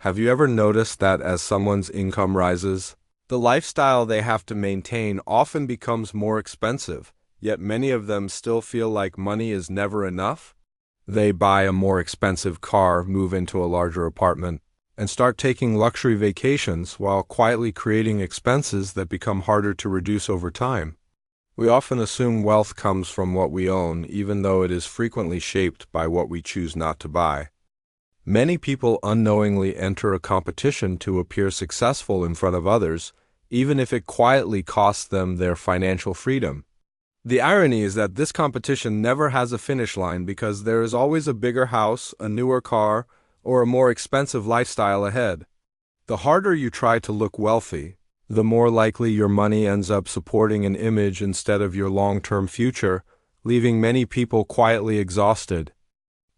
Have you ever noticed that as someone's income rises, the lifestyle they have to maintain often becomes more expensive, yet many of them still feel like money is never enough? They buy a more expensive car, move into a larger apartment, and start taking luxury vacations while quietly creating expenses that become harder to reduce over time. We often assume wealth comes from what we own, even though it is frequently shaped by what we choose not to buy. Many people unknowingly enter a competition to appear successful in front of others, even if it quietly costs them their financial freedom. The irony is that this competition never has a finish line because there is always a bigger house, a newer car, or a more expensive lifestyle ahead. The harder you try to look wealthy, the more likely your money ends up supporting an image instead of your long-term future, leaving many people quietly exhausted.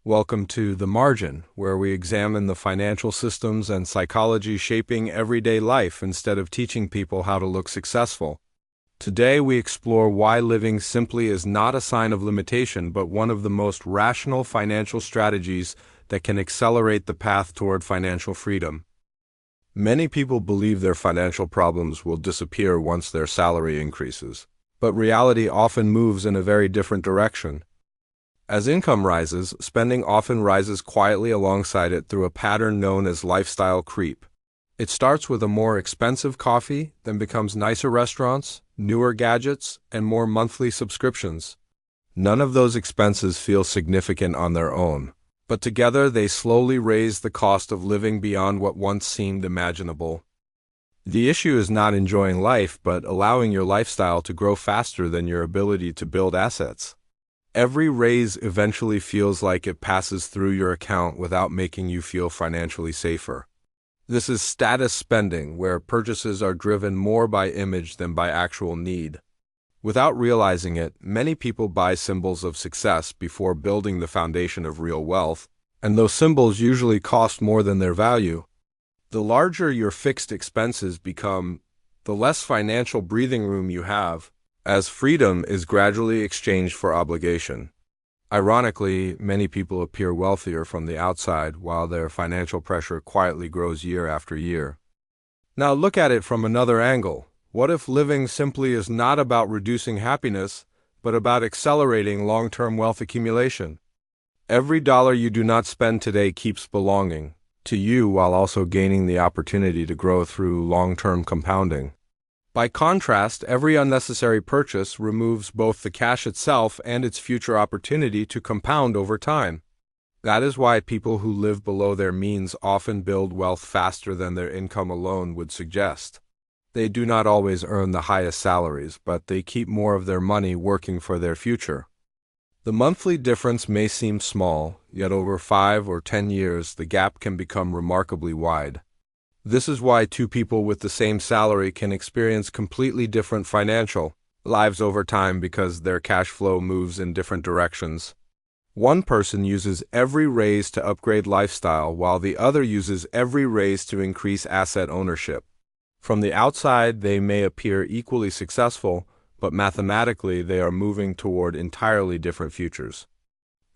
Welcome to The Margin, where we examine the financial systems and psychology shaping everyday life instead of teaching people how to look successful. Today we explore why living simply is not a sign of limitation but one of the most rational financial strategies that can accelerate the path toward financial freedom. Many people believe their financial problems will disappear once their salary increases, but reality often moves in a very different direction. As income rises, spending often rises quietly alongside it through a pattern known as lifestyle creep. It starts with a more expensive coffee, then becomes nicer restaurants, newer gadgets, and more monthly subscriptions. None of those expenses feel significant on their own, but together they slowly raise the cost of living beyond what once seemed imaginable. The issue is not enjoying life, but allowing your lifestyle to grow faster than your ability to build assets. Every raise eventually feels like it passes through your account without making you feel financially safer. This is status spending, where purchases are driven more by image than by actual need. Without realizing it, many people buy symbols of success before building the foundation of real wealth, and those symbols usually cost more than their value. The larger your fixed expenses become, the less financial breathing room you have, as freedom is gradually exchanged for obligation. Ironically, many people appear wealthier from the outside while their financial pressure quietly grows year after year. Now look at it from another angle. What if living simply is not about reducing happiness, but about accelerating long-term wealth accumulation? Every dollar you do not spend today keeps belonging to you while also gaining the opportunity to grow through long-term compounding. By contrast, every unnecessary purchase removes both the cash itself and its future opportunity to compound over time. That is why people who live below their means often build wealth faster than their income alone would suggest. They do not always earn the highest salaries, but they keep more of their money working for their future. The monthly difference may seem small, yet over 5 or 10 years the gap can become remarkably wide. This is why two people with the same salary can experience completely different financial lives over time because their cash flow moves in different directions. One person uses every raise to upgrade lifestyle, while the other uses every raise to increase asset ownership. From the outside, they may appear equally successful, but mathematically they are moving toward entirely different futures.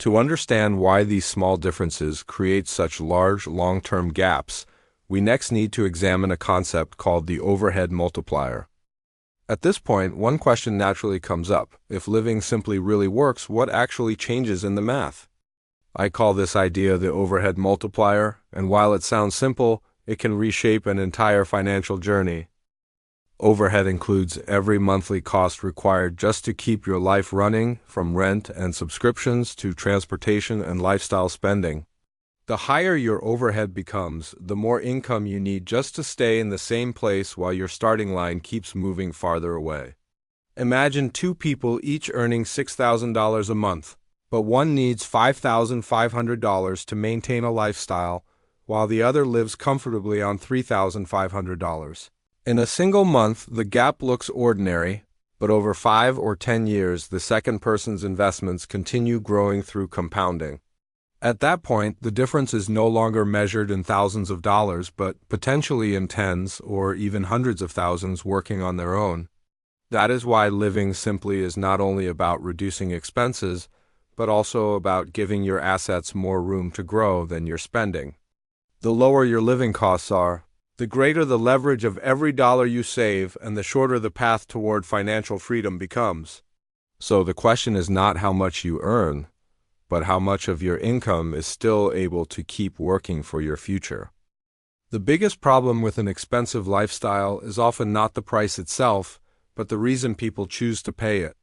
To understand why these small differences create such large long-term gaps, we next need to examine a concept called the overhead multiplier. At this point, one question naturally comes up. If living simply really works, what actually changes in the math? I call this idea the overhead multiplier, and while it sounds simple, it can reshape an entire financial journey. Overhead includes every monthly cost required just to keep your life running, from rent and subscriptions to transportation and lifestyle spending. The higher your overhead becomes, the more income you need just to stay in the same place while your starting line keeps moving farther away. Imagine two people each earning $6,000 a month, but one needs $5,500 to maintain a lifestyle, while the other lives comfortably on $3,500. In a single month, the gap looks ordinary, but over 5 or 10 years, the second person's investments continue growing through compounding. At that point, the difference is no longer measured in thousands of dollars, but potentially in tens or even hundreds of thousands working on their own. That is why living simply is not only about reducing expenses, but also about giving your assets more room to grow than your spending. The lower your living costs are, the greater the leverage of every dollar you save and the shorter the path toward financial freedom becomes. So the question is not how much you earn, but how much of your income is still able to keep working for your future. The biggest problem with an expensive lifestyle is often not the price itself, but the reason people choose to pay it.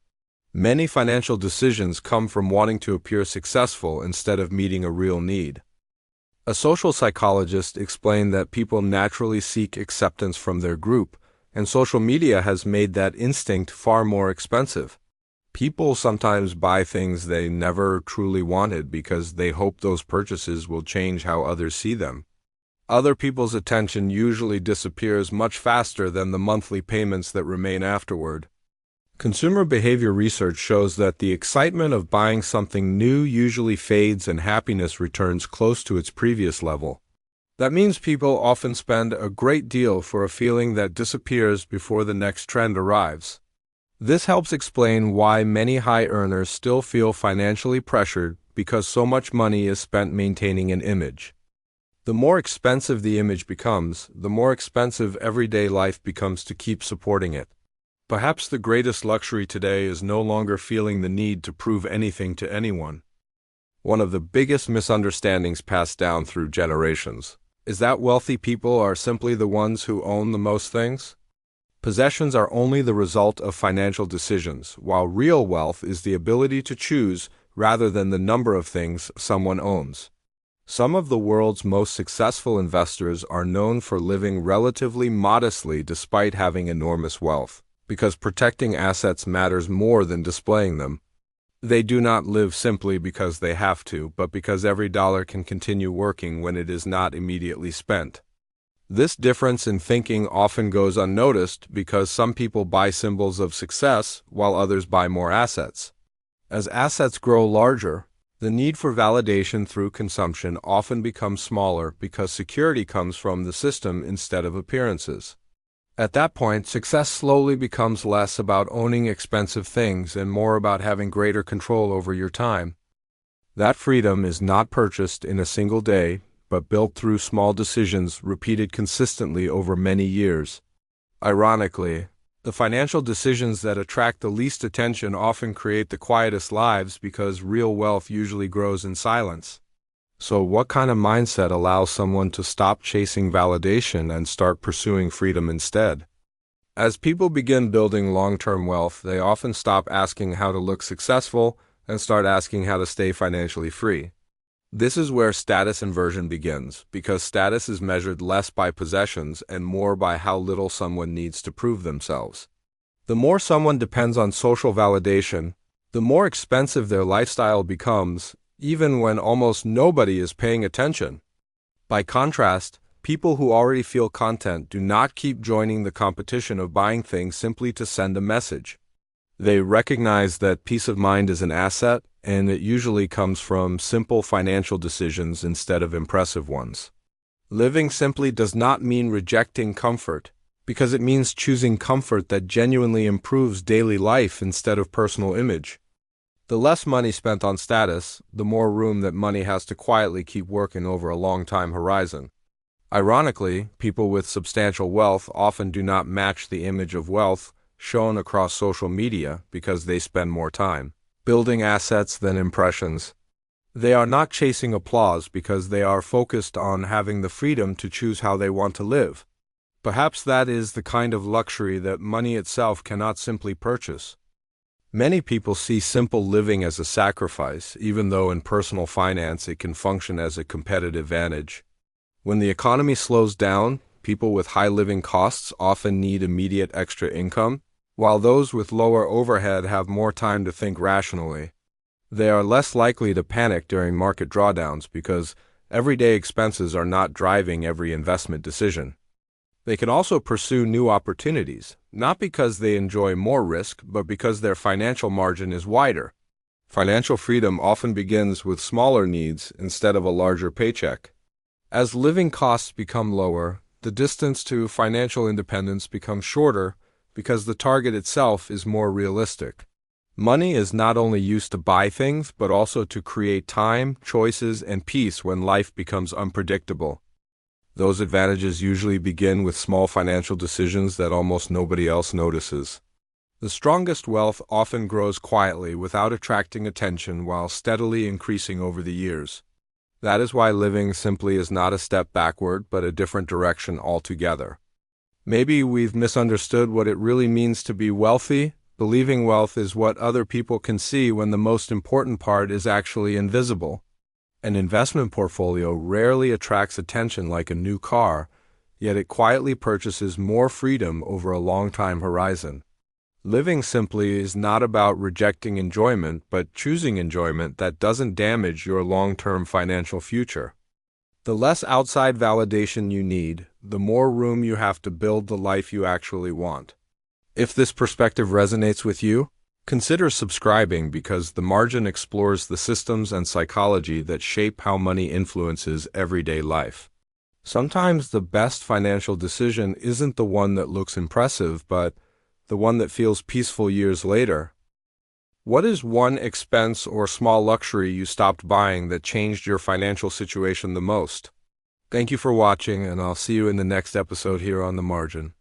Many financial decisions come from wanting to appear successful instead of meeting a real need. A social psychologist explained that people naturally seek acceptance from their group, and social media has made that instinct far more expensive. People sometimes buy things they never truly wanted because they hope those purchases will change how others see them. Other people's attention usually disappears much faster than the monthly payments that remain afterward. Consumer behavior research shows that the excitement of buying something new usually fades and happiness returns close to its previous level. That means people often spend a great deal for a feeling that disappears before the next trend arrives. This helps explain why many high earners still feel financially pressured because so much money is spent maintaining an image. The more expensive the image becomes, the more expensive everyday life becomes to keep supporting it. Perhaps the greatest luxury today is no longer feeling the need to prove anything to anyone. One of the biggest misunderstandings passed down through generations is that wealthy people are simply the ones who own the most things. Possessions are only the result of financial decisions, while real wealth is the ability to choose rather than the number of things someone owns. Some of the world's most successful investors are known for living relatively modestly despite having enormous wealth, because protecting assets matters more than displaying them. They do not live simply because they have to, but because every dollar can continue working when it is not immediately spent. This difference in thinking often goes unnoticed because some people buy symbols of success while others buy more assets. As assets grow larger, the need for validation through consumption often becomes smaller because security comes from the system instead of appearances. At that point, success slowly becomes less about owning expensive things and more about having greater control over your time. That freedom is not purchased in a single day, but built through small decisions repeated consistently over many years. Ironically, the financial decisions that attract the least attention often create the quietest lives because real wealth usually grows in silence. So what kind of mindset allows someone to stop chasing validation and start pursuing freedom instead? As people begin building long-term wealth, they often stop asking how to look successful and start asking how to stay financially free. This is where status inversion begins, because status is measured less by possessions and more by how little someone needs to prove themselves. The more someone depends on social validation, the more expensive their lifestyle becomes, even when almost nobody is paying attention. By contrast, people who already feel content do not keep joining the competition of buying things simply to send a message. They recognize that peace of mind is an asset, and it usually comes from simple financial decisions instead of impressive ones. Living simply does not mean rejecting comfort, because it means choosing comfort that genuinely improves daily life instead of personal image. The less money spent on status, the more room that money has to quietly keep working over a long time horizon. Ironically, people with substantial wealth often do not match the image of wealth shown across social media because they spend more time building assets than impressions. They are not chasing applause because they are focused on having the freedom to choose how they want to live. Perhaps that is the kind of luxury that money itself cannot simply purchase. Many people see simple living as a sacrifice, even though in personal finance it can function as a competitive advantage. When the economy slows down, people with high living costs often need immediate extra income, while those with lower overhead have more time to think rationally. They are less likely to panic during market drawdowns because everyday expenses are not driving every investment decision. They can also pursue new opportunities, not because they enjoy more risk, but because their financial margin is wider. Financial freedom often begins with smaller needs instead of a larger paycheck. As living costs become lower, the distance to financial independence becomes shorter because the target itself is more realistic. Money is not only used to buy things, but also to create time, choices, and peace when life becomes unpredictable. Those advantages usually begin with small financial decisions that almost nobody else notices. The strongest wealth often grows quietly without attracting attention while steadily increasing over the years. That is why living simply is not a step backward, but a different direction altogether. Maybe we've misunderstood what it really means to be wealthy. Believing wealth is what other people can see when the most important part is actually invisible. An investment portfolio rarely attracts attention like a new car, yet it quietly purchases more freedom over a long time horizon. Living simply is not about rejecting enjoyment, but choosing enjoyment that doesn't damage your long-term financial future. The less outside validation you need, the more room you have to build the life you actually want. If this perspective resonates with you, consider subscribing because The Margin explores the systems and psychology that shape how money influences everyday life. Sometimes the best financial decision isn't the one that looks impressive, but the one that feels peaceful years later. What is one expense or small luxury you stopped buying that changed your financial situation the most? Thank you for watching, and I'll see you in the next episode here on The Margin.